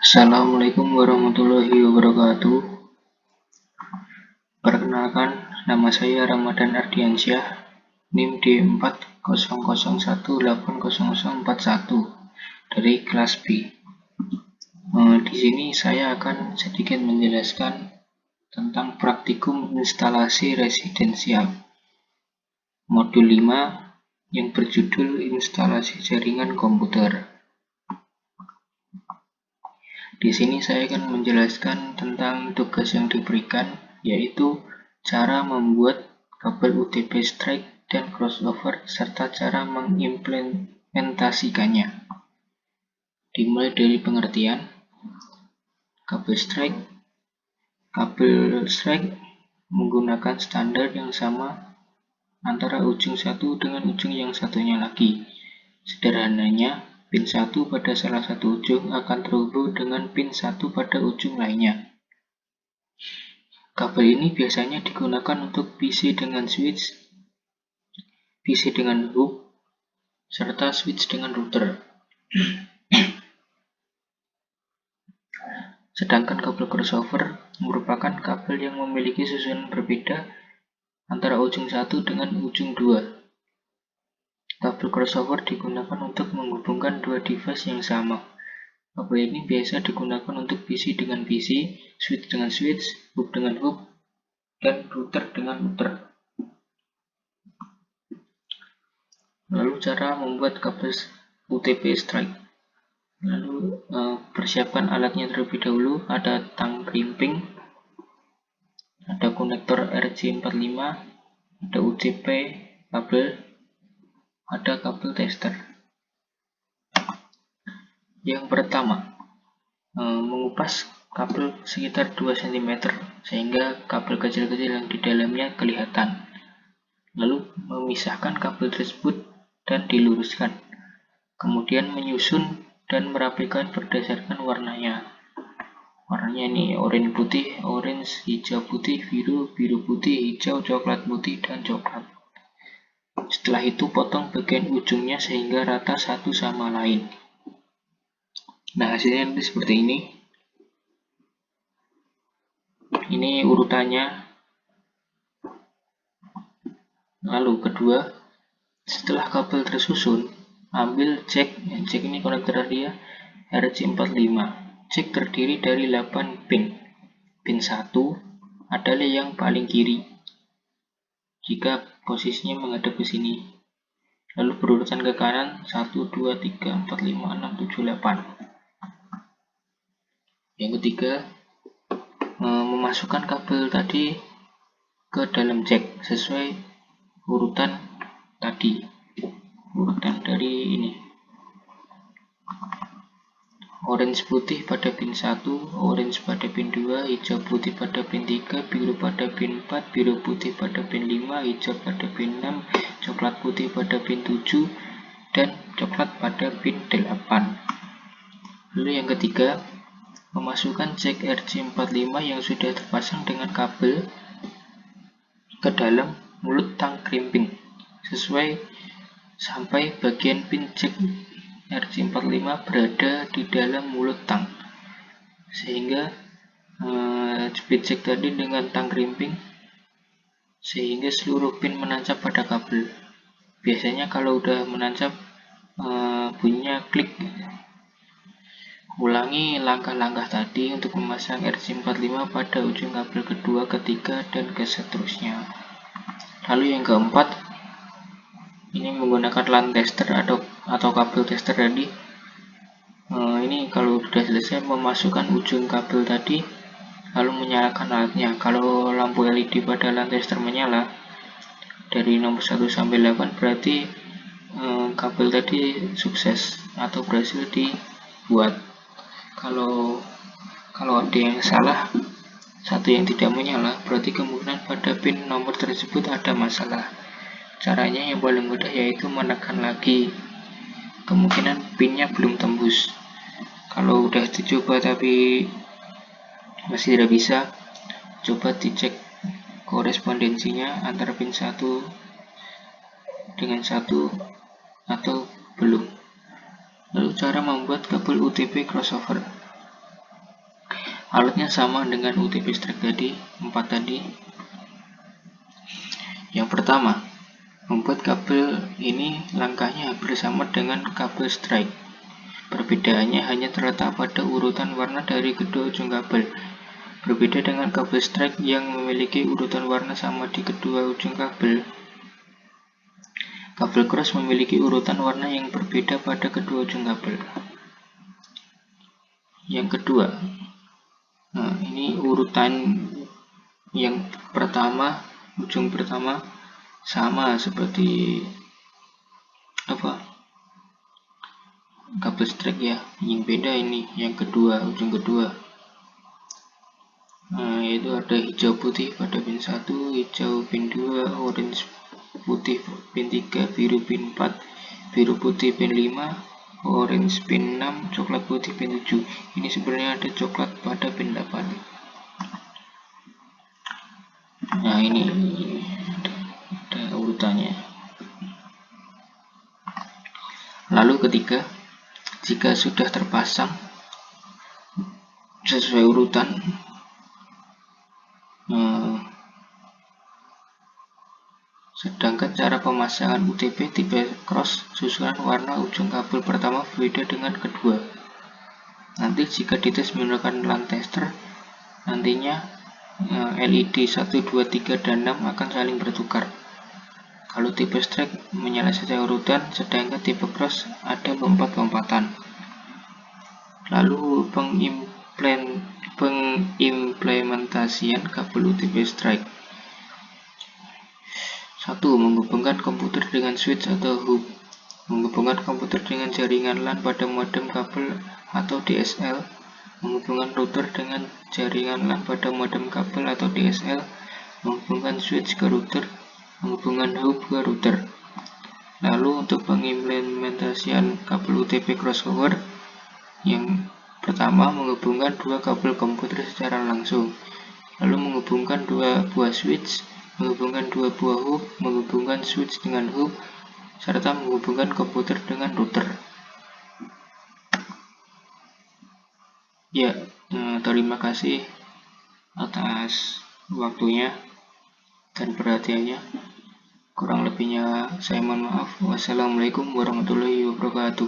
Assalamualaikum warahmatullahi wabarakatuh. Perkenalkan, nama saya Ramadan Ardiansyah, NIM D400180041 dari kelas B. Di sini saya akan sedikit menjelaskan tentang praktikum instalasi residensial modul 5 yang berjudul instalasi jaringan komputer. Di sini saya akan menjelaskan tentang tugas yang diberikan, yaitu cara membuat kabel UTP strike dan crossover serta cara mengimplementasikannya. Dimulai dari pengertian. Kabel strike menggunakan standar yang sama antara ujung satu dengan ujung yang satunya lagi. Sederhananya, pin 1 pada salah satu ujung akan terhubung dengan pin 1 pada ujung lainnya. Kabel ini biasanya digunakan untuk PC dengan switch, PC dengan hub, serta switch dengan router. Sedangkan kabel crossover merupakan kabel yang memiliki susunan berbeda antara ujung 1 dengan ujung 2. Kabel crossover digunakan untuk menghubungkan dua device yang sama. Kabel ini biasa digunakan untuk PC dengan PC, switch dengan switch, hub dengan hub, dan router dengan router. Lalu cara membuat kabel UTP strike. Lalu persiapkan alatnya terlebih dahulu. Ada tang crimping, ada konektor RJ45, ada UCP kabel, ada kabel tester. Yang pertama, mengupas kabel sekitar 2 cm sehingga kabel kecil-kecil yang di dalamnya kelihatan. Lalu memisahkan kabel tersebut dan diluruskan. Kemudian menyusun dan merapikan berdasarkan warnanya. Warnanya ini oranye putih, orange, hijau putih, biru, biru putih, hijau, coklat putih, dan coklat. Setelah itu potong bagian ujungnya sehingga rata satu sama lain. Nah, hasilnya nanti seperti ini. Ini urutannya. Lalu kedua, setelah kabel tersusun, ambil jack ini konektor dia RJ45. Jack terdiri dari 8 pin. Pin 1 adalah yang paling kiri jika posisinya menghadap ke sini. Lalu berurutan ke kanan 1, 2, 3, 4, 5, 6, 7, 8. Yang ketiga, memasukkan kabel tadi ke dalam jack sesuai urutan tadi. Urutan dari ini. Orange putih pada pin 1, orange pada pin 2, hijau putih pada pin 3, biru pada pin 4, biru putih pada pin 5, hijau pada pin 6, coklat putih pada pin 7, dan coklat pada pin 8. Lalu yang ketiga, memasukkan jack RJ45 yang sudah terpasang dengan kabel ke dalam mulut tang crimping sesuai sampai bagian pin jack RJ45 berada di dalam mulut tang, sehingga speed jack tadi dengan tang crimping sehingga seluruh pin menancap pada kabel. Biasanya kalau udah menancap bunyinya klik. Ulangi langkah-langkah tadi untuk memasang RJ45 pada ujung kabel kedua, ketiga, dan seterusnya. Lalu yang keempat, ini menggunakan LAN tester atau kabel tester tadi. Ini kalau sudah selesai memasukkan ujung kabel tadi, lalu menyalakan alatnya. Kalau lampu LED pada LAN tester menyala dari nomor 1 sampai 8 berarti kabel tadi sukses atau berhasil dibuat. Kalau ada yang salah, satu yang tidak menyala, berarti kemungkinan pada pin nomor tersebut ada masalah. Caranya yang paling mudah yaitu menekan lagi. Kemungkinan pinnya belum tembus. Kalau udah dicoba tapi masih tidak bisa, coba dicek korespondensinya antara pin 1 dengan 1 atau belum. Lalu cara membuat kabel UTP crossover. Alatnya sama dengan UTP strike tadi, 4 tadi. Yang pertama, membuat kabel ini langkahnya hampir sama dengan kabel strike. Perbedaannya hanya terletak pada urutan warna dari kedua ujung kabel. Berbeda dengan kabel strike yang memiliki urutan warna sama di kedua ujung kabel, kabel cross memiliki urutan warna yang berbeda pada kedua ujung kabel. Yang kedua, ini urutan yang pertama, ujung pertama sama seperti kabel strike ya. Yang beda ini yang kedua, ujung kedua. Yaitu ada hijau putih pada pin 1, hijau pin 2, orange putih pin 3, biru pin 4, biru putih pin 5, orange pin 6, coklat putih pin 7. Ini sebenarnya ada coklat pada pin 8. Nah, ini ada urutannya. Lalu ketiga, jika sudah terpasang sesuai urutan, sedangkan cara pemasangan UTP tipe cross susunan warna ujung kabel pertama berbeda dengan kedua. Nanti jika dites menggunakan LAN tester, nantinya LED 1, 2, 3, dan 6 akan saling bertukar. Kalau tipe strike menyala secara urutan, sedangkan tipe cross ada lompat-lompatan. Lalu pengimplementasian kabel UTP strike. 1. Menghubungkan komputer dengan switch atau hub. Menghubungkan komputer dengan jaringan LAN pada modem kabel atau DSL. Menghubungkan router dengan jaringan LAN pada modem kabel atau DSL. Menghubungkan switch ke router. Menghubungkan hub ke router. Lalu untuk pengimplementasian kabel UTP crossover, yang pertama menghubungkan dua kabel komputer secara langsung. Lalu menghubungkan dua buah switch, menghubungkan dua buah hub, menghubungkan switch dengan hub, serta menghubungkan komputer dengan router. Ya, terima kasih atas waktunya dan perhatiannya. Kurang lebihnya saya mohon maaf. Wassalamualaikum warahmatullahi wabarakatuh.